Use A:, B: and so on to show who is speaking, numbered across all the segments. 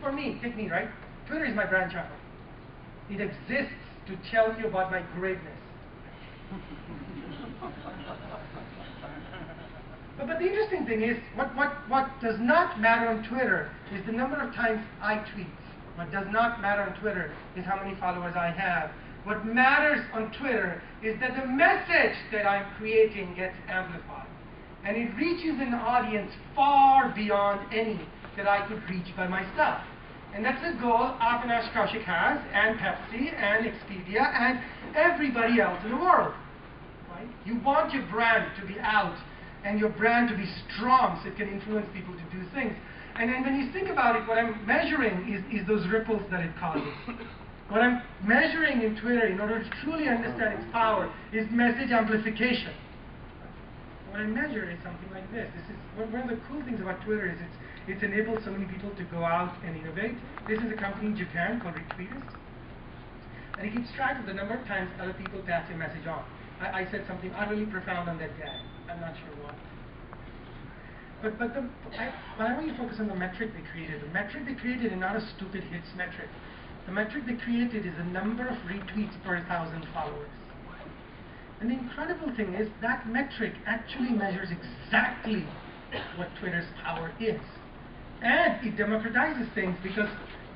A: for me, take me, right? Twitter is my brand chapel. It exists to tell you about my greatness. But the interesting thing is, what does not matter on Twitter is the number of times I tweet. What does not matter on Twitter is how many followers I have. What matters on Twitter is that the message that I'm creating gets amplified. And it reaches an audience far beyond any that I could reach by myself. And that's a goal Avinash has, and Pepsi, and Expedia, and everybody else in the world. Right? You want your brand to be out, and your brand to be strong so it can influence people to do things. And then when you think about it, what I'm measuring is those ripples that it causes. What I'm measuring in Twitter in order to truly understand its power is message amplification. What I measure is something like this. This is one of the cool things about Twitter is it's enabled so many people to go out and innovate. This is a company in Japan called Retweeters. And it keeps track of the number of times other people pass your message on. I said something utterly profound on that day. I'm not sure what. But I want you to focus on the metric they created. The metric they created is not a stupid hits metric. The metric they created is the number of retweets per 1,000 followers. And the incredible thing is that metric actually measures exactly what Twitter's power is. And it democratizes things because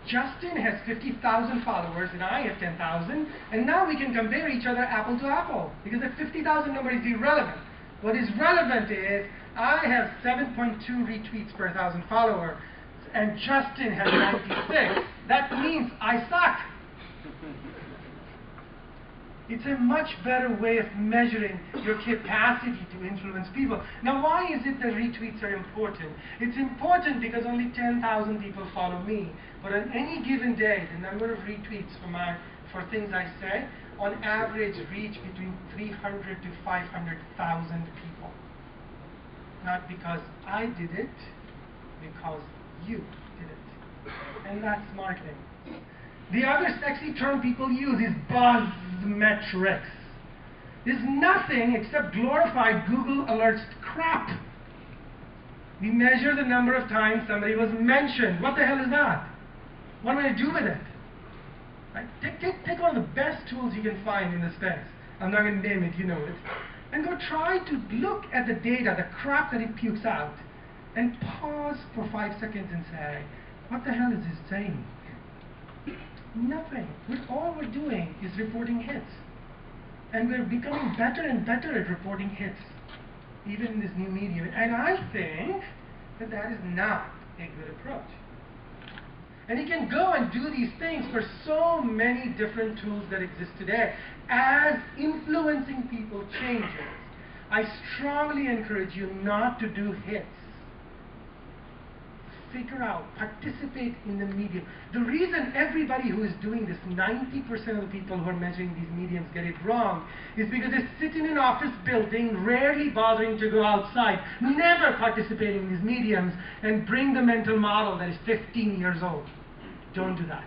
A: Justin has 50,000 followers and I have 10,000, and now we can compare each other apple to apple because the 50,000 number is irrelevant. What is relevant is I have 7.2 retweets per 1,000 followers and Justin has 96. That means I suck. It's a much better way of measuring your capacity to influence people. Now, why is it that retweets are important? It's important because only 10,000 people follow me. But on any given day, the number of retweets for things I say, on average, reach between 300 to 500,000 people. Not because I did it, because you did it. And that's marketing. The other sexy term people use is buzz metrics. It's nothing except glorified Google Alerts crap. We measure the number of times somebody was mentioned. What the hell is that? What am I going to do with it? Right? Take one of the best tools you can find in this space. I'm not going to name it, you know it. And go try to look at the data, the crap that it pukes out, and pause for 5 seconds and say, what the hell is this saying? Nothing. All we're doing is reporting hits. And we're becoming better and better at reporting hits, even in this new medium. And I think that that is not a good approach. And you can go and do these things for so many different tools that exist today. As influencing people changes, I strongly encourage you not to do hits. Figure out, participate in the medium. The reason everybody who is doing this, 90% of the people who are measuring these mediums get it wrong, is because they sit in an office building, rarely bothering to go outside, never participating in these mediums, and bring the mental model that is 15 years old. Don't do that.